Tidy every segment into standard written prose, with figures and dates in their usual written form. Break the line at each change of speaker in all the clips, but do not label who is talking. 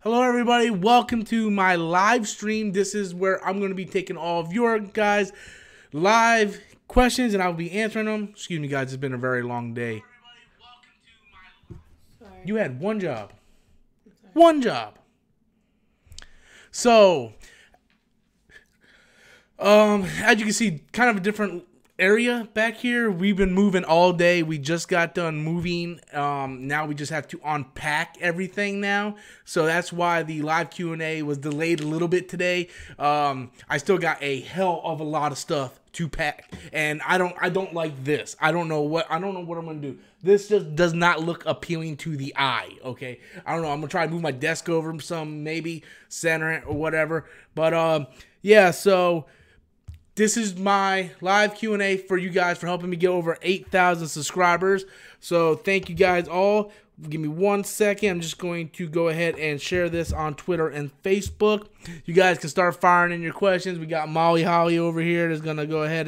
Hello everybody, welcome to my live stream. This is where I'm going to be taking all of your guys' live questions and I'll be answering them. Excuse me guys, it's been a very long day. You had one job. One job. So, as you can see, kind of a different area back here. We've been moving all day. We just got done moving. Now we just have to unpack everything now. So that's why the live Q&A was delayed a little bit today. I still got a hell of a lot of stuff to pack, and I don't like this. I don't know what I'm gonna do. This just does not look appealing to the eye. Okay, I don't know. I'm gonna try to move my desk over some, maybe center it or whatever. But yeah. So this is my live Q&A for you guys for helping me get over 8,000 subscribers. So thank you guys all. Give me 1 second. I'm just going to go ahead and share this on Twitter and Facebook. You guys can start firing in your questions. We got Molly Holly over here that's going to go ahead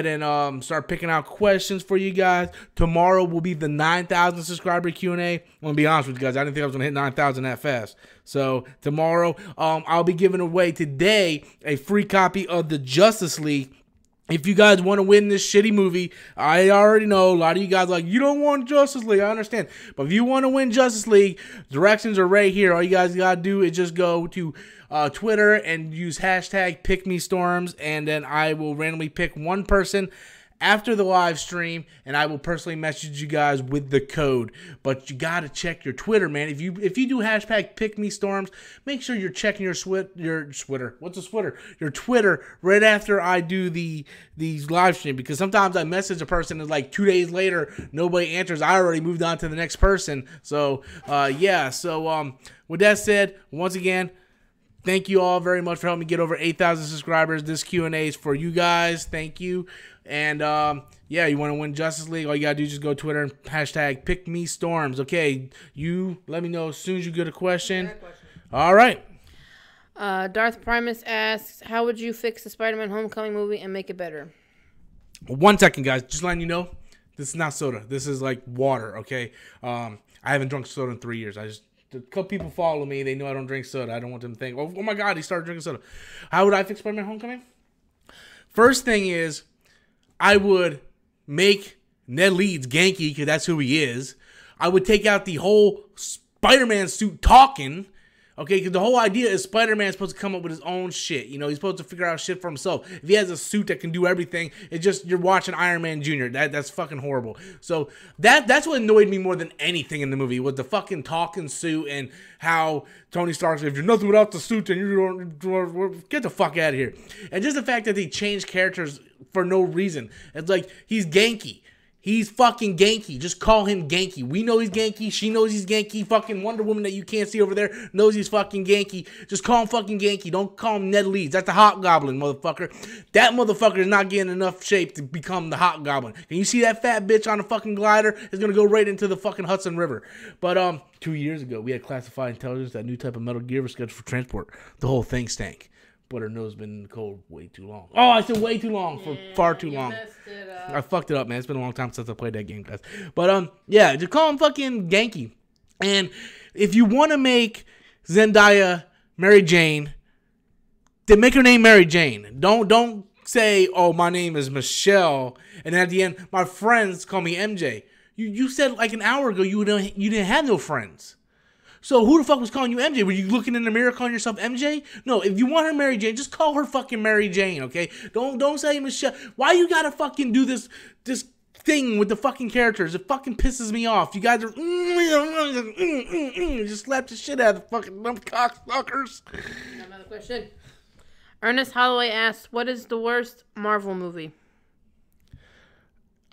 and start picking out questions for you guys. Tomorrow will be the 9,000 subscriber Q&A. I'm going to be honest with you guys. I didn't think I was going to hit 9,000 that fast. So tomorrow, I'll be giving away today a free copy of the Justice League. If you guys want to win this shitty movie, I already know a lot of you guys are like, you don't want Justice League. I understand. But if you want to win Justice League, directions are right here. All you guys got to do is just go to Twitter and use hashtag PickMeStorms, and then I will randomly pick one person after the live stream, and I will personally message you guys with the code. But you gotta check your Twitter, man. If you do hashtag PickMeStorms, make sure you're checking your Twitter. What's a Twitter? Your Twitter right after I do these live stream, because sometimes I message a person and like 2 days later nobody answers. I already moved on to the next person. So yeah. So with that said, once again, thank you all very much for helping me get over 8,000 subscribers. This Q&A is for you guys. Thank you. And, yeah, you want to win Justice League, all you got to do is just go to Twitter and hashtag PickMeStorms. Okay, you let me know as soon as you get a question. All right.
Darth Primus asks, how would you fix the Spider-Man Homecoming movie and make it better?
1 second, guys. Just letting you know, this is not soda. This is like water, okay? I haven't drunk soda in 3 years. A couple people follow me. They know I don't drink soda. I don't want them to think, oh my God, he started drinking soda. How would I fix Spider-Man Homecoming? First thing is, I would make Ned Leeds Genki, because that's who he is. I would take out the whole Spider-Man suit talking, okay, because the whole idea is Spider-Man's supposed to come up with his own shit. You know, he's supposed to figure out shit for himself. If he has a suit that can do everything, it's just you're watching Iron Man Jr. That's fucking horrible. So that's what annoyed me more than anything in the movie, was the fucking talking suit and how Tony Stark said, if you're nothing without the suit, then you don't get the fuck out of here. And just the fact that they changed characters for no reason. It's like, he's Genki. He's fucking Genki. Just call him Genki. We know he's Genki. She knows he's Genki. Fucking Wonder Woman that you can't see over there knows he's fucking Genki. Just call him fucking Genki. Don't call him Ned Leeds. That's the Hobgoblin, motherfucker. That motherfucker is not getting enough shape to become the Hobgoblin. Can you see that fat bitch on a fucking glider? It's gonna go right into the fucking Hudson River. But 2 years ago, we had classified intelligence, that new type of Metal Gear was scheduled for transport. The whole thing stank. But her nose been in the cold way too long. Oh, I said way too long, for far too long. I fucked it up, man. It's been a long time since I played that game, guys. But yeah, just call him fucking Genki. And if you want to make Zendaya Mary Jane, then make her name Mary Jane. Don't say, oh, my name is Michelle, and at the end, my friends call me MJ. You said like an hour ago you didn't have no friends. So who the fuck was calling you MJ? Were you looking in the mirror calling yourself MJ? No, if you want her Mary Jane, just call her fucking Mary Jane, okay? Don't say Michelle. Why you gotta fucking do this thing with the fucking characters? It fucking pisses me off. You guys are just slap the shit out of the fucking dumb cocksuckers.
Another question. Ernest Holloway asks, what is the worst Marvel movie?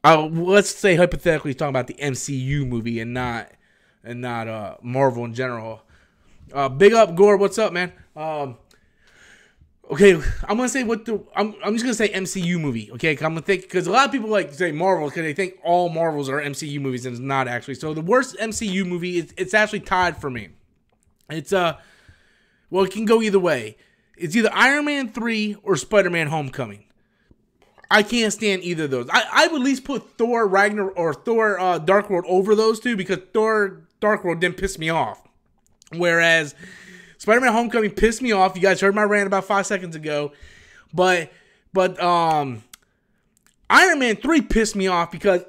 Let's say hypothetically he's talking about the MCU movie and not Marvel in general. Big up, Gore. What's up, man? Okay, I'm gonna say I'm just gonna say MCU movie. Okay, I'm gonna think, because a lot of people like to say Marvel because they think all Marvels are MCU movies, and it's not actually. So the worst MCU movie, it's actually tied for me. It's well, it can go either way. It's either Iron Man 3 or Spider-Man Homecoming. I can't stand either of those. I would at least put Thor Ragnarok or Thor Dark World over those two, because Thor Dark World didn't piss me off. Whereas Spider-Man Homecoming pissed me off. You guys heard my rant about 5 seconds ago. But Iron Man 3 pissed me off because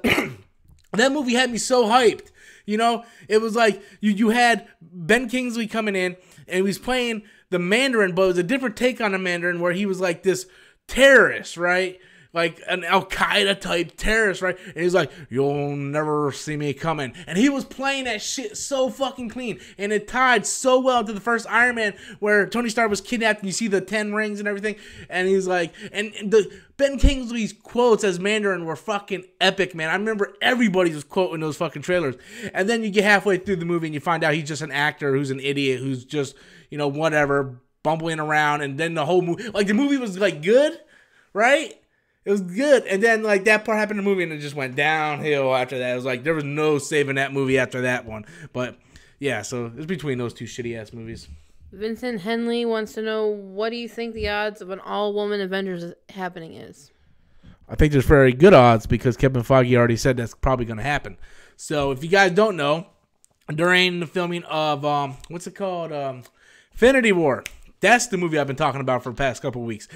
that movie had me so hyped. You know, it was like you had Ben Kingsley coming in and he was playing the Mandarin, but it was a different take on the Mandarin where he was like this terrorist, right? Like an Al-Qaeda type terrorist, right? And he's like, you'll never see me coming. And he was playing that shit so fucking clean. And it tied so well to the first Iron Man where Tony Stark was kidnapped and you see the 10 rings and everything. And he's like, and the Ben Kingsley's quotes as Mandarin were fucking epic, man. I remember everybody was quoting those fucking trailers. And then you get halfway through the movie and you find out he's just an actor who's an idiot, who's just, you know, whatever, bumbling around. And then the whole movie, like the movie was like good, right? It was good. And then, like, that part happened in the movie, and it just went downhill after that. It was like, there was no saving that movie after that one. But, yeah, so it's between those two shitty-ass movies.
Vincent Henley wants to know, what do you think the odds of an all-woman Avengers happening is?
I think there's very good odds because Kevin Feige already said that's probably going to happen. So, if you guys don't know, during the filming of, what's it called? Infinity War. That's the movie I've been talking about for the past couple of weeks.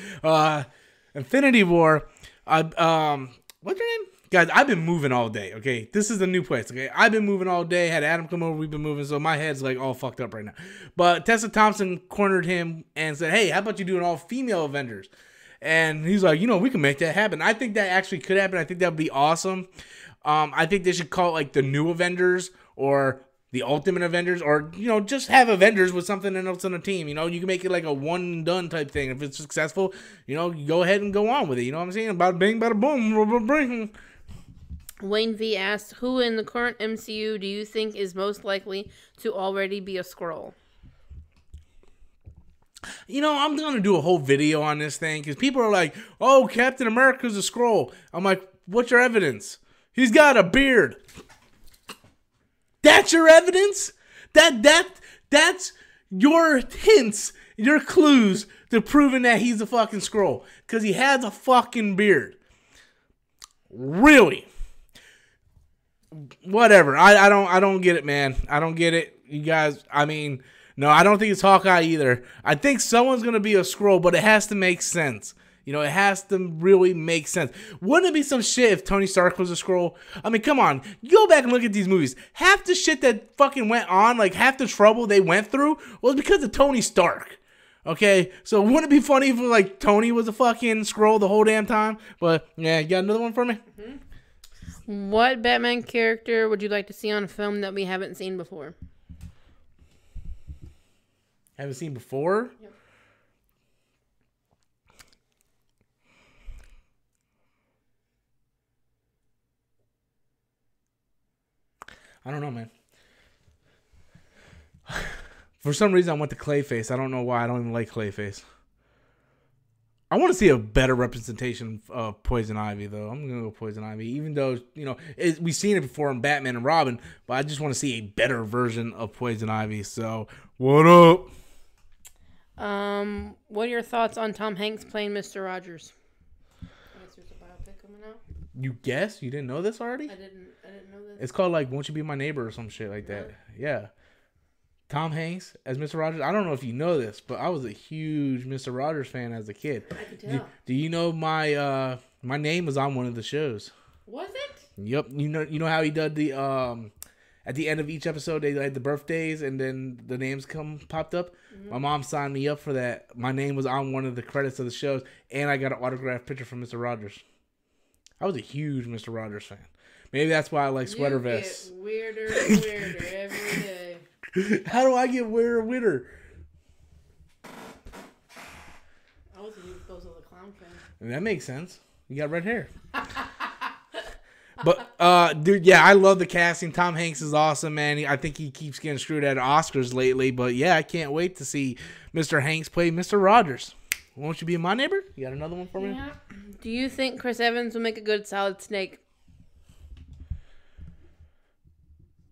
Infinity War. What's your name? Guys, I've been moving all day, okay? This is the new place, okay? I've been moving all day. Had Adam come over. We've been moving, so my head's, like, all fucked up right now. But Tessa Thompson cornered him and said, hey, how about you do an all-female Avengers? And he's like, you know, we can make that happen. I think that actually could happen. I think that would be awesome. I think they should call it, like, the New Avengers or the Ultimate Avengers, or, you know, just have Avengers with something else on the team. You know, you can make it like a one and done type thing. If it's successful, you know, you go ahead and go on with it. You know what I'm saying? Bada bing, bada boom.
Wayne V asked, who in the current MCU do you think is most likely to already be a Skrull?
You know, I'm going to do a whole video on this thing because people are like, oh, Captain America's a Skrull. I'm like, what's your evidence? He's got a beard. That's your evidence? That's your hints, your clues to proving that he's a fucking Skrull. Because he has a fucking beard. Really? Whatever. I don't get it, man. I don't get it. You guys, I mean, no, I don't think it's Hawkeye either. I think someone's going to be a Skrull, but it has to make sense. You know, it has to really make sense. Wouldn't it be some shit if Tony Stark was a Skrull? I mean, come on. Go back and look at these movies. Half the shit that fucking went on, like half the trouble they went through, was because of Tony Stark. Okay? So wouldn't it be funny if, like, Tony was a fucking Skrull the whole damn time? But, yeah, you got another one for me?
Mm-hmm. What Batman character would you like to see on a film that we haven't seen before?
Haven't seen before? Yep. I don't know, man. For some reason, I went to Clayface. I don't know why. I don't even like Clayface. I want to see a better representation of Poison Ivy, though. I'm going to go Poison Ivy. Even though, you know, we've seen it before in Batman and Robin, but I just want to see a better version of Poison Ivy. So, what up?
What are your thoughts on Tom Hanks playing Mr. Rogers? I guess there's a biopic coming out.
You guess? You didn't know this already?
I didn't know this.
It's called, like, Won't You Be My Neighbor or some shit like that. Yeah. Tom Hanks as Mr. Rogers. I don't know if you know this, but I was a huge Mr. Rogers fan as a kid.
I could tell.
Do you know my name was on one of the shows?
Was it?
Yep. You know how he did the at the end of each episode they had the birthdays and then the names popped up? Mm-hmm. My mom signed me up for that. My name was on one of the credits of the shows, and I got an autographed picture from Mr. Rogers. I was a huge Mr. Rogers fan. Maybe that's why I like sweater vests.
Get weirder and weirder every day.
How do I get weirder?
I was a huge Bozo the Clown fan.
That makes sense. You got red hair. But, dude, yeah, I love the casting. Tom Hanks is awesome, man. I think he keeps getting screwed at Oscars lately. But, yeah, I can't wait to see Mr. Hanks play Mr. Rogers. Won't you be my neighbor? You got another one for me?
Yeah. Do you think Chris Evans will make a good Solid Snake?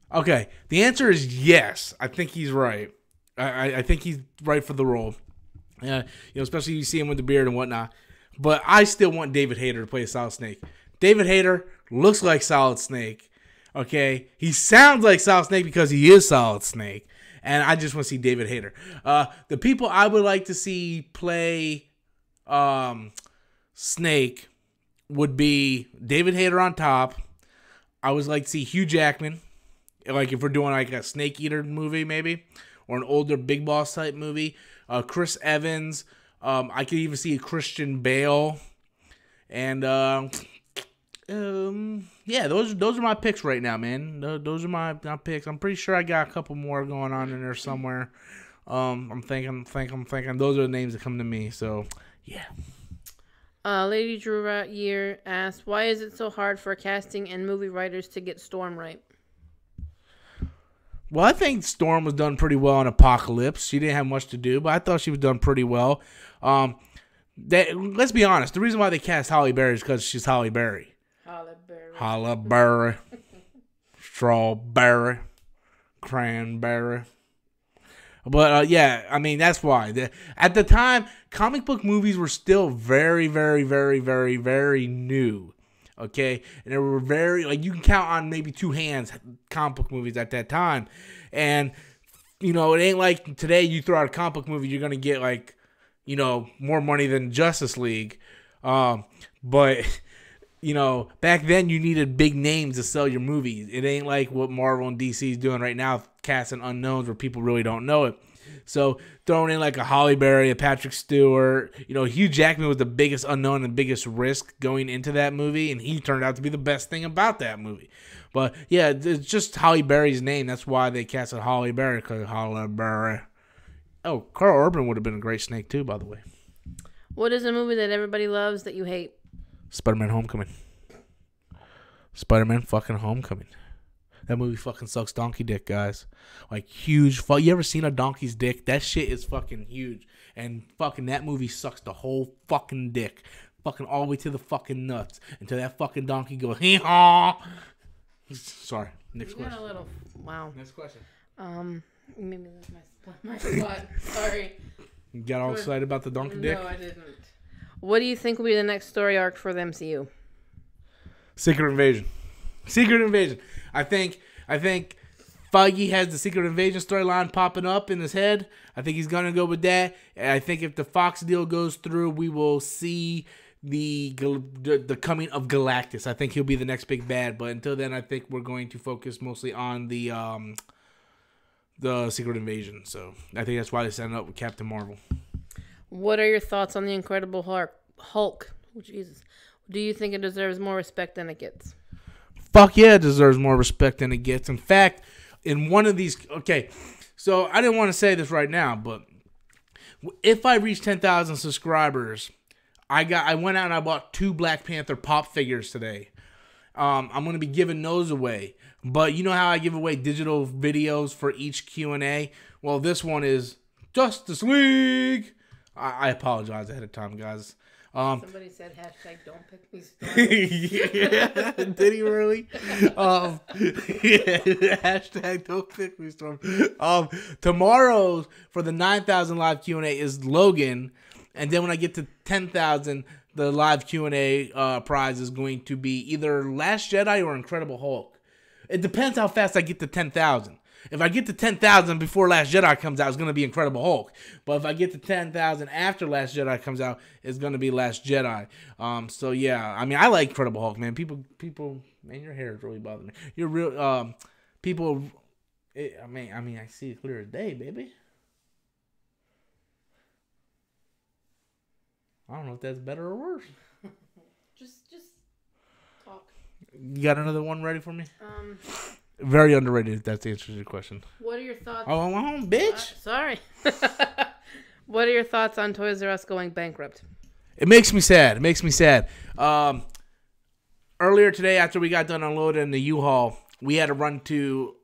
Okay, the answer is yes. I think he's right. I think he's right for the role. You know, especially you see him with the beard and whatnot. But I still want David Hayter to play Solid Snake. David Hayter looks like Solid Snake. Okay, he sounds like Solid Snake because he is Solid Snake, and I just want to see David Hayter. The people I would like to see play Snake would be David Hayter on top. I would like to see Hugh Jackman, like if we're doing like a Snake Eater movie maybe, or an older Big Boss type movie. Chris Evans. I could even see Christian Bale, and yeah, those are my picks right now, man. Those are my picks. I'm pretty sure I got a couple more going on in there somewhere. I'm thinking. Those are the names that come to me. So yeah.
Lady Drew Year asked, why is it so hard for casting and movie writers to get Storm right?
Well, I think Storm was done pretty well in Apocalypse. She didn't have much to do, but I thought she was done pretty well. Let's be honest. The reason why they cast Halle Berry is because she's Halle Berry. Halle Berry. Strawberry. Cranberry. But, yeah, I mean, that's why. At the time, comic book movies were still very, very, very, very, very new. Okay? And they were very, like, you can count on maybe two hands comic book movies at that time. And, you know, it ain't like today you throw out a comic book movie, you're going to get, like, you know, more money than Justice League. But, you know, back then you needed big names to sell your movies. It ain't like what Marvel and DC is doing right now, casting unknowns where people really don't know it. So throwing in like a Halle Berry, a Patrick Stewart, you know, Hugh Jackman was the biggest unknown and biggest risk going into that movie, and he turned out to be the best thing about that movie. But yeah, it's just Halle Berry's name. That's why they casted Halle Berry, because Halle Berry. Oh, Carl Urban would have been a great Snake too, by the way.
What is a movie that everybody loves that you hate?
Spider-Man Homecoming. Spider-Man fucking Homecoming. That movie fucking sucks donkey dick, guys. Like, huge. You ever seen a donkey's dick? That shit is fucking huge. And fucking that movie sucks the whole fucking dick. Fucking all the way to the fucking nuts. Until that fucking donkey goes, hee-haw. Sorry. Next question.
Wow.
Next question.
Maybe that's my spot. Sorry.
You got all excited about the donkey dick?
No, I didn't. What do you think will be the next story arc for the MCU?
Secret Invasion. Secret Invasion. I think Feige has the Secret Invasion storyline popping up in his head. I think he's gonna go with that. And I think if the Fox deal goes through, we will see the coming of Galactus. I think he'll be the next big bad. But until then, I think we're going to focus mostly on the Secret Invasion. So I think that's why they set it up with Captain Marvel.
What are your thoughts on the Incredible Hulk? Oh, Jesus. Do you think it deserves more respect than it gets?
Fuck yeah, it deserves more respect than it gets. In fact, in one of these... Okay, so I didn't want to say this right now, but if I reach 10,000 subscribers, I went out and I bought 2 Black Panther pop figures today. I'm going to be giving those away. But you know how I give away digital videos for each Q&A? Well, this one is Justice League. I apologize ahead of time, guys.
Somebody said hashtag don't pick me Storm.
Yeah, did he really? Yeah, hashtag don't pick me Storm. Tomorrow for the 9,000 live Q&A is Logan, and then when I get to 10,000, the live Q&A prize is going to be either Last Jedi or Incredible Hulk. It depends how fast I get to 10,000. If I get to 10,000 before Last Jedi comes out, it's going to be Incredible Hulk. But if I get to 10,000 after Last Jedi comes out, it's going to be Last Jedi. So, yeah. I mean, I like Incredible Hulk, man. People, man, your hair is really bothering me. You're real, people, I mean, I see it clear as day, baby. I don't know if that's better or worse.
Just talk.
You got another one ready for me? Very underrated, if that's the answer to your question.
What are your thoughts?
Oh, bitch.
Sorry. What are your thoughts on Toys R Us going bankrupt?
It makes me sad. Earlier today, after we got done unloading the U-Haul, we had to run to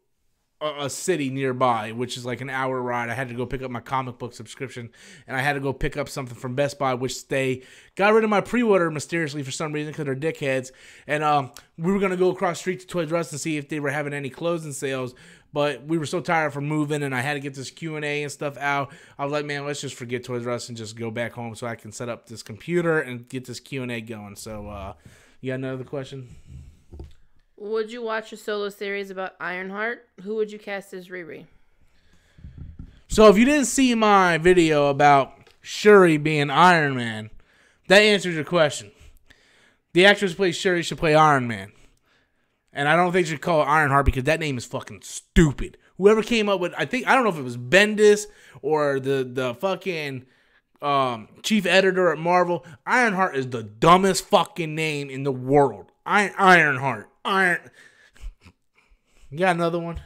a city nearby, which is like an hour ride. I had to go pick up my comic book subscription, and I had to go pick up something from Best Buy, which they got rid of my pre-order mysteriously for some reason because they're dickheads. And we were going to go across the street to Toys R Us and see if they were having any closing sales, but we were so tired from moving, and I had to get this Q&A and stuff out. I was like, man, let's just forget Toys R Us and just go back home so I can set up this computer and get this Q&A going. So, you got another question?
Would you watch a solo series about Ironheart? Who would you cast as Riri?
So if you didn't see my video about Shuri being Iron Man, that answers your question. The actress who plays Shuri should play Iron Man. And I don't think she should call it Ironheart because that name is fucking stupid. Whoever came up with, I don't know if it was Bendis or the fucking chief editor at Marvel. Ironheart is the dumbest fucking name in the world. Ironheart. You got another one?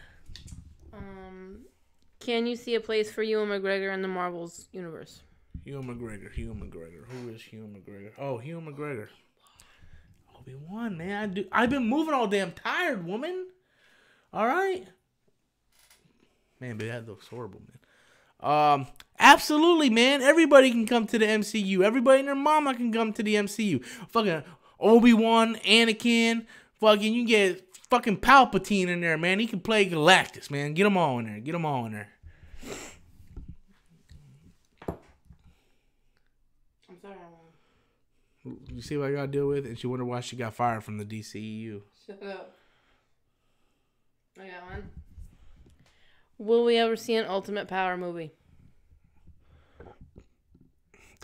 Can you see a place for Ewan McGregor in the Marvel's universe?
Ewan McGregor. Who is Ewan McGregor? Oh, Ewan McGregor. Obi-Wan, man. I've been moving all damn tired, woman. All right. Man, but that looks horrible, man. Absolutely, man. Everybody can come to the MCU. Everybody and their mama can come to the MCU. Fucking Obi-Wan, Anakin. Fucking, you get fucking Palpatine in there, man. He can play Galactus, man. Get them all in there.
I'm sorry.
You see what I gotta deal with? And she wondered why she got fired from the DCEU.
Shut up. I got one. Will we ever see an Ultimate Power movie?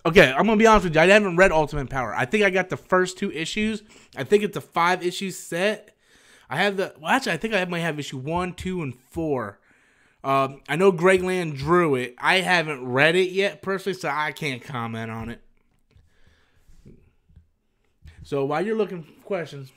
Okay, I'm gonna be honest with you. I haven't read Ultimate Power. I think I got the first 2 issues. I think it's a 5-issue set. I think I might have issue 1, 2, and 4. I know Greg Land drew it. I haven't read it yet personally, so I can't comment on it. So while you're looking for questions,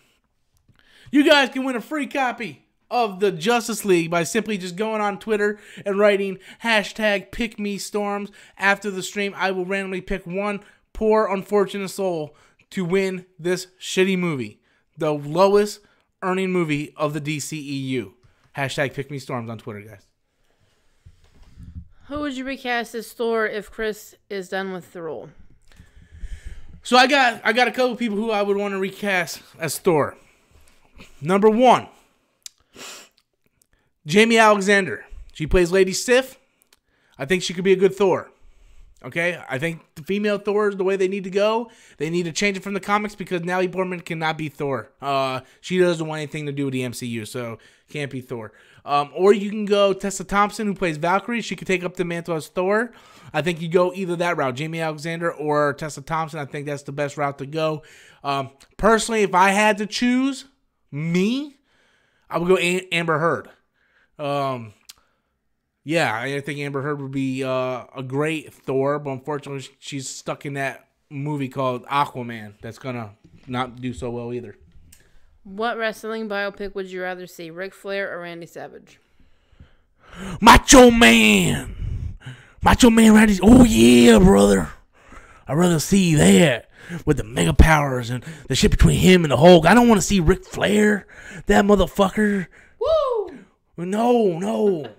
you guys can win a free copy of the Justice League by simply just going on Twitter and writing #PickMeStorms. After the stream, I will randomly pick one poor, unfortunate soul to win this shitty movie. The lowest earning movie of the DCEU. #PickMeStorms on Twitter, guys.
Who would you recast as Thor if Chris is done with the role?
So I got a couple of people who I would want to recast as Thor. Number 1, Jamie Alexander. She plays Lady Sif. I think she could be a good Thor. Okay? I think the female Thor is the way they need to go. They need to change it from the comics because Natalie Portman cannot be Thor. She doesn't want anything to do with the MCU, so can't be Thor. Or you can go Tessa Thompson, who plays Valkyrie. She could take up the mantle as Thor. I think you go either that route, Jamie Alexander or Tessa Thompson. I think that's the best route to go. Personally, if I had to choose me, I would go Amber Heard. Yeah, I think Amber Heard would be a great Thor, but unfortunately she's stuck in that movie called Aquaman that's gonna not do so well either.
What wrestling biopic would you rather see, Ric Flair or Randy Savage?
Macho Man Randy. Oh yeah, brother. I'd rather see that with the mega powers and the shit between him and the Hulk. I don't want to see Ric Flair, that motherfucker.
Woo!
No.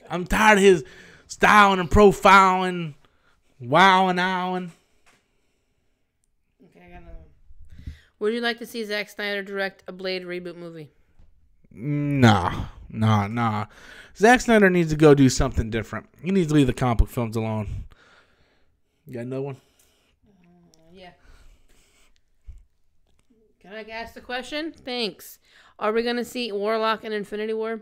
I'm tired of his styling and profiling, wowing.
Okay, I got another one. Would you like to see Zack Snyder direct a Blade reboot movie?
Nah. Zack Snyder needs to go do something different. He needs to leave the comic book films alone. You got another one?
Yeah. Can I ask the question? Thanks. Are we going to see Warlock in Infinity War?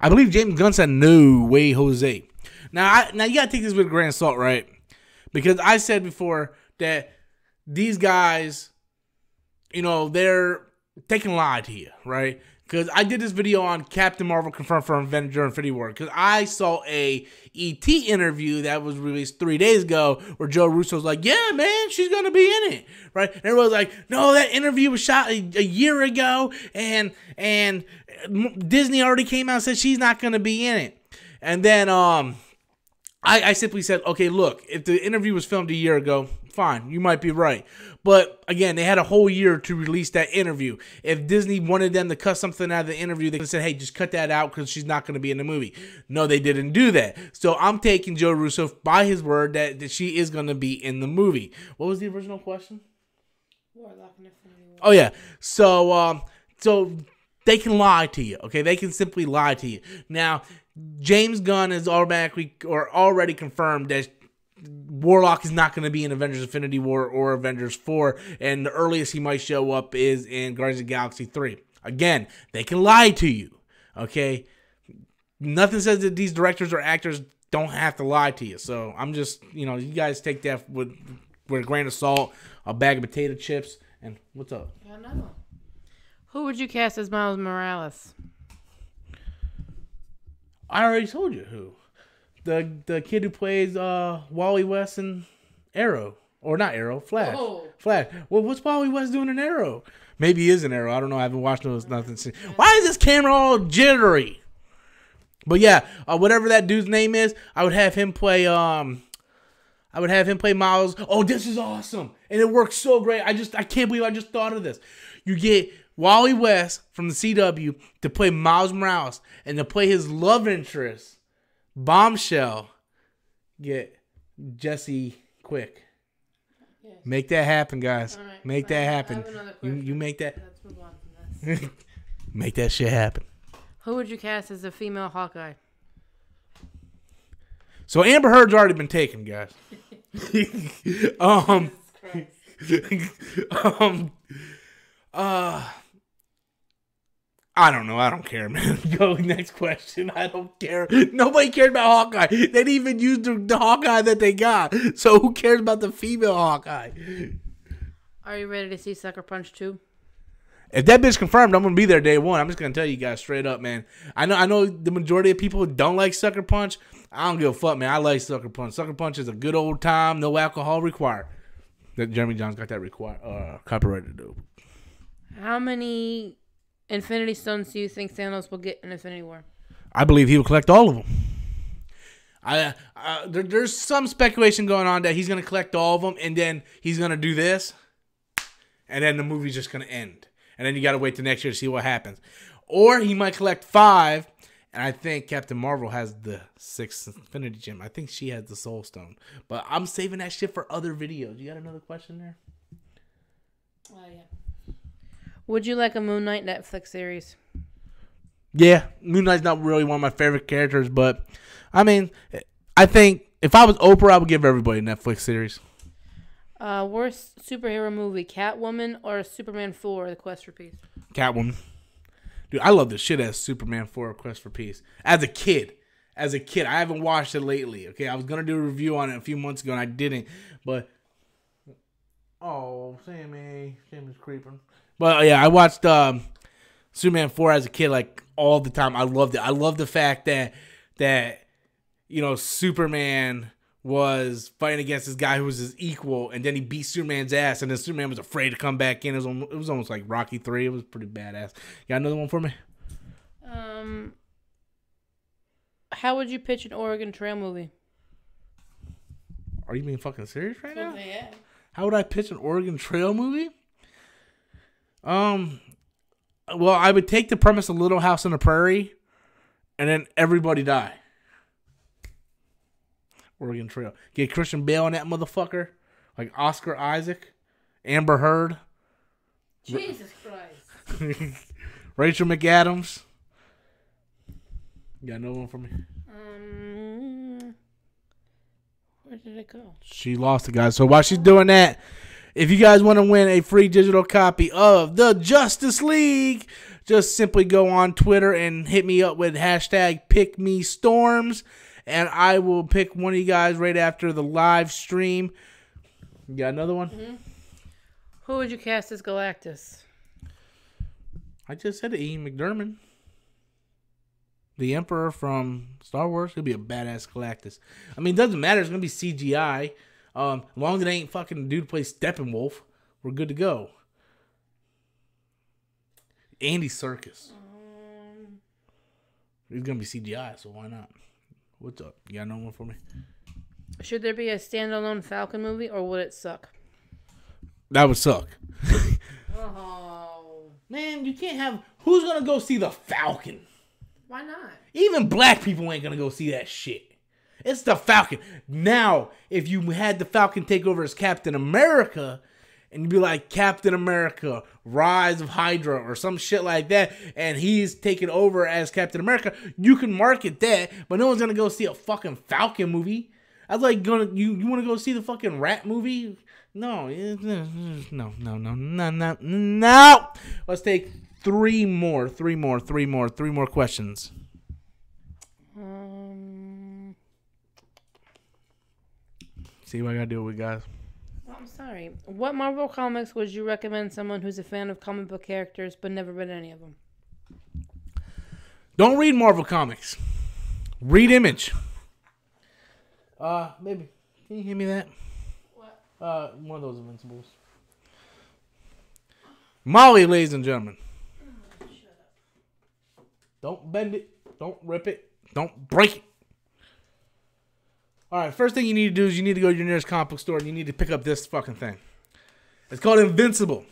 I believe James Gunn said no way, Jose. Now you got to take this with a grain of salt, right? Because I said before that these guys, they can lie to you, right? Because I did this video on Captain Marvel confirmed for Avenger Infinity War. Because I saw a E.T. interview that was released 3 days ago where Joe Russo's like, yeah, man, she's going to be in it. Right? And everyone's like, no, that interview was shot a year ago. And Disney already came out and said she's not going to be in it. And then I simply said, okay, look, if the interview was filmed a year ago, fine, you might be right. But again, they had a whole year to release that interview. If Disney wanted them to cut something out of the interview, they could have said, hey, just cut that out because she's not going to be in the movie. No, they didn't do that. So I'm taking Joe Russo by his word that she is going to be in the movie. What was the original question?
Warlock and Infinity War.
Oh, yeah. So they can lie to you, okay? They can simply lie to you. Now, James Gunn has already confirmed that Warlock is not going to be in Avengers Infinity War or Avengers 4, and the earliest he might show up is in Guardians of the Galaxy 3. Again, they can lie to you. Okay? Nothing says that these directors or actors don't have to lie to you. So I'm just, you guys take that with a grain of salt, a bag of potato chips, and what's up?
Yeah, another one. Who would you cast as Miles Morales?
I already told you who. The kid who plays Wally West in Arrow. Or not Arrow, Flash.
Oh.
Flash. Well, what's Wally West doing in Arrow? Maybe he is in Arrow. I don't know. I haven't watched nothing. Why is this camera all jittery? But yeah, whatever that dude's name is, I would have him play. I would have him play Miles. Oh, this is awesome, and it works so great. I can't believe I just thought of this. You get Wally West from the CW to play Miles Morales, and to play his love interest, Bombshell. Get Jesse Quick. Yes. Make that happen, guys. Right, make that happen. You make that. Let's move on from this. Make that shit happen.
Who would you cast as a female Hawkeye?
So Amber Heard's already been taken, guys. I don't know. I don't care, man. Go next question. I don't care. Nobody cared about Hawkeye. They didn't even use the Hawkeye that they got. So who cares about the female Hawkeye?
Are you ready to see Sucker Punch 2?
If that bitch confirmed, I'm gonna be there day one. I'm just gonna tell you guys straight up, man. I know the majority of people don't like Sucker Punch. I don't give a fuck, man. I like Sucker Punch. Sucker Punch is a good old time, no alcohol required. That Jeremy Jones got that copyrighted though.
How many Infinity Stones do you think Thanos will get in Infinity War?
I believe he will collect all of them. There's some speculation going on that he's gonna collect all of them, and then he's gonna do this, and then the movie's just gonna end. And then you got to wait till next year to see what happens. Or he might collect 5. And I think Captain Marvel has the 6th Infinity Gem. I think she has the Soul Stone. But I'm saving that shit for other videos. You got another question there?
Yeah. Would you like a Moon Knight Netflix series?
Yeah. Moon Knight's not really one of my favorite characters. But, I mean, I think if I was Oprah, I would give everybody a Netflix series.
Worst superhero movie, Catwoman or Superman 4, The Quest for Peace?
Catwoman. Dude, I love the shit as Superman 4, Quest for Peace. As a kid. I haven't watched it lately. Okay, I was going to do a review on it a few months ago and I didn't. But, Sammy's creeping. But, yeah, I watched Superman 4 as a kid like all the time. I loved it. I love the fact that Superman was fighting against this guy who was his equal, and then he beat Superman's ass, and then Superman was afraid to come back in. It was almost like Rocky 3. It was pretty badass. You got another one for me?
How would you pitch an Oregon Trail movie?
Are you being fucking serious right now?
Yeah.
How would I pitch an Oregon Trail movie? Well, I would take the premise of Little House on the Prairie, and then everybody die. Oregon Trail. Get Christian Bale in that motherfucker. Like Oscar Isaac. Amber Heard.
Jesus Christ.
Rachel McAdams. You got another one for me?
Where did it go?
She lost it, guys. So while she's doing that, if you guys want to win a free digital copy of the Justice League, just simply go on Twitter and hit me up with hashtag #PickMeStorms. And I will pick one of you guys right after the live stream. You got another one?
Mm-hmm. Who would you cast as Galactus?
I just said Ian McDiarmid. The Emperor from Star Wars. He'll be a badass Galactus. I mean, it doesn't matter. It's going to be CGI. As long as it ain't fucking dude who plays Steppenwolf, we're good to go. Andy Serkis. He's going to be CGI, so why not? What's up? You got another one for me?
Should there be a standalone Falcon movie, or would it suck?
That would suck.
Oh.
Man, you can't have... Who's going to go see the Falcon?
Why not?
Even black people ain't going to go see that shit. It's the Falcon. Now, if you had the Falcon take over as Captain America... And you'd be like, Captain America, Rise of Hydra, or some shit like that, and he's taking over as Captain America, you can market that, but no one's gonna go see a fucking Falcon movie. I was like, you want to go see the fucking Rat movie? No. Let's take three more questions. See what I gotta do with guys.
I'm sorry. What Marvel comics would you recommend someone who's a fan of comic book characters but never read any of them?
Don't read Marvel comics. Read Image. Maybe. Can you hand me that? What? One of those Invincibles. Molly, ladies and gentlemen.
Shut up.
Don't bend it. Don't rip it. Don't break it. All right, first thing you need to do is you need to go to your nearest comic book store and you need to pick up this fucking thing. It's called Invincible.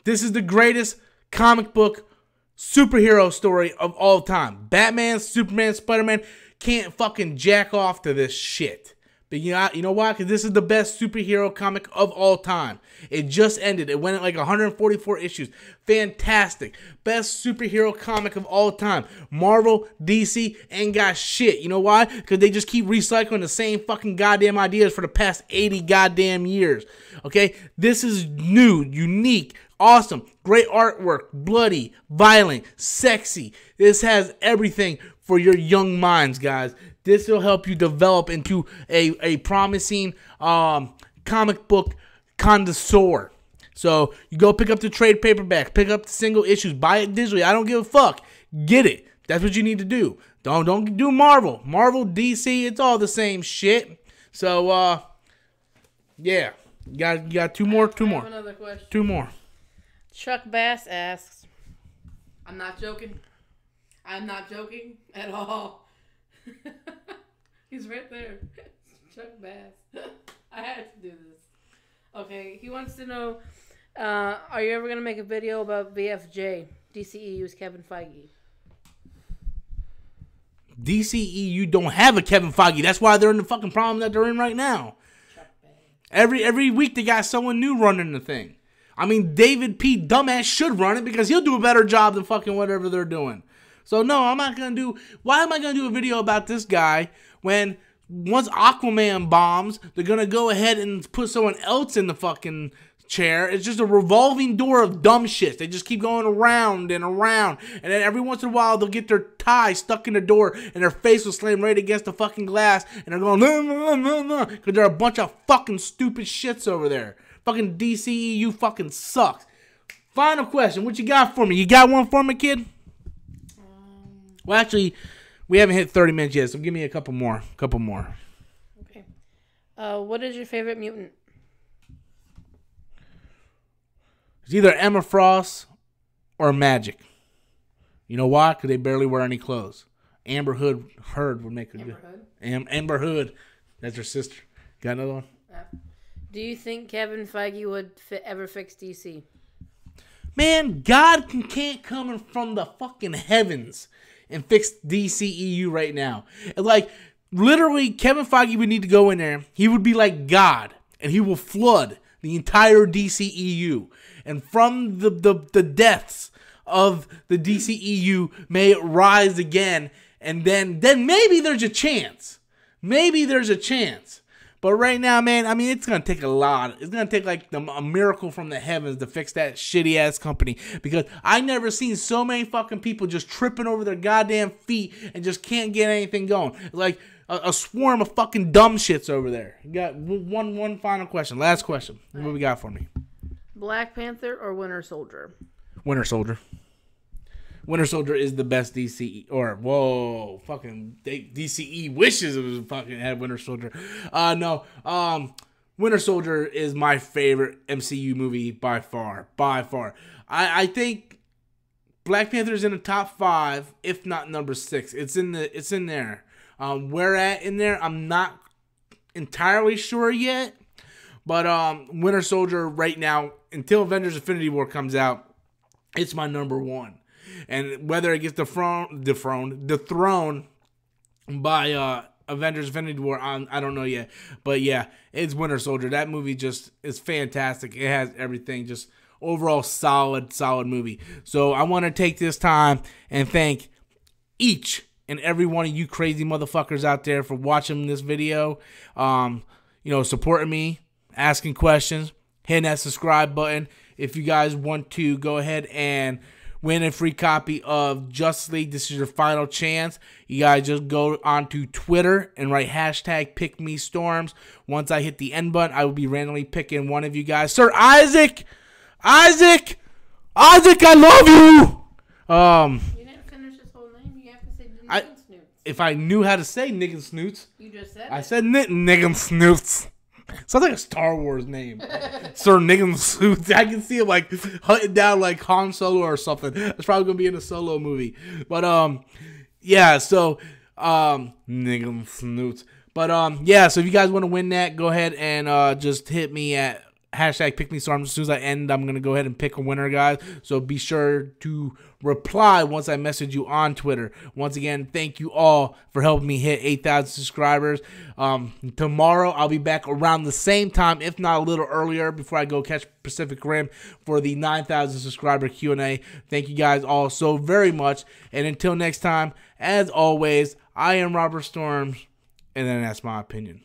This is the greatest comic book superhero story of all time. Batman, Superman, Spider-Man can't fucking jack off to this shit. But you know why? Because this is the best superhero comic of all time. It just ended. It went at like 144 issues. Fantastic. Best superhero comic of all time. Marvel, DC, ain't got shit. You know why? Because they just keep recycling the same fucking goddamn ideas for the past 80 goddamn years. Okay? This is new, unique, awesome, great artwork, bloody, violent, sexy. This has everything for your young minds, guys. This will help you develop into a promising comic book connoisseur. So you go pick up the trade paperback, pick up the single issues, buy it digitally. I don't give a fuck. Get it. That's what you need to do. Don't do Marvel. Marvel, DC, it's all the same shit. So yeah, you got two more.
I have another question.
Two more.
Chuck Bass asks, I'm not joking. I'm not joking at all. He's right there. Chuck Bass. I had to do this. Okay, he wants to know, are you ever going to make a video about VFJ, DCEU's Kevin Feige?
DCEU don't have a Kevin Feige. That's why they're in the fucking problem that they're in right now.
Chuck Bass.
Every week they got someone new running the thing. I mean, David P. Dumbass should run it because he'll do a better job than fucking whatever they're doing. So no, I'm not going to do... Why am I going to do a video about this guy when once Aquaman bombs, they're going to go ahead and put someone else in the fucking chair? It's just a revolving door of dumb shit. They just keep going around and around. And then every once in a while, they'll get their tie stuck in the door and their face will slam right against the fucking glass. And they're going, no, no, no, no. Because they're a bunch of fucking stupid shits over there. Fucking DCEU fucking sucks. Final question. What you got for me? You got one for me, kid? Well, actually, we haven't hit 30 minutes yet, so give me a couple more.
Okay. What is your favorite mutant?
It's either Emma Frost or Magic. You know why? Because they barely wear any clothes. Amber Heard would make a good. Amber Hood. That's her sister. Got another one?
Do you think Kevin Feige would ever fix DC?
Man, God can't come from the fucking heavens and fix DCEU right now. Like, literally, Kevin Feige would need to go in there. He would be like God, and he will flood the entire DCEU. And from the depths of the DCEU, may it rise again, and then maybe there's a chance. Maybe there's a chance. But right now, man, I mean, it's going to take a lot. It's going to take like a miracle from the heavens to fix that shitty-ass company. Because I never seen so many fucking people just tripping over their goddamn feet and just can't get anything going. Like a swarm of fucking dumb shits over there. You got one final question. Last question. What we got for me?
Black Panther or Winter Soldier?
Winter Soldier. Winter Soldier is the best DCE, or whoa, fucking DCE wishes it was fucking had Winter Soldier. No, Winter Soldier is my favorite MCU movie by far. I think Black Panther is in the top 5, if not number 6. It's in there. Where at in there, I'm not entirely sure yet. But Winter Soldier right now, until Avengers Infinity War comes out, it's my number 1. And whether it gets dethroned by Avengers Infinity War, I don't know yet. But yeah, it's Winter Soldier. That movie just is fantastic. It has everything. Just overall solid movie. So I want to take this time and thank each and every one of you crazy motherfuckers out there for watching this video. Supporting me, asking questions, hitting that subscribe button. If you guys want to go ahead and win a free copy of Justice League. This is your final chance. You guys just go onto Twitter and write hashtag PickMeStorms. Once I hit the end button, I will be randomly picking one of you guys. Sir Isaac, I love you.
You didn't finish his whole name. You have to say Nick and Snoots.
If I knew how to say Nick and Snoots,
You just said
I
it.
said Nick and Snoots. Sounds like a Star Wars name. Sir Nick and Snoots. I can see him like hunting down like Han Solo or something. That's probably gonna be in a Solo movie. But yeah. So Nick and Snoots. But yeah. So if you guys want to win that, go ahead and just hit me at hashtag PickMeStorms. As soon as I end, I'm going to go ahead and pick a winner, guys. So be sure to reply once I message you on Twitter. Once again, thank you all for helping me hit 8,000 subscribers. Tomorrow, I'll be back around the same time, if not a little earlier, before I go catch Pacific Rim for the 9,000 subscriber Q&A. Thank you guys all so very much. And until next time, as always, I am Robert Storms, and then that's my opinion.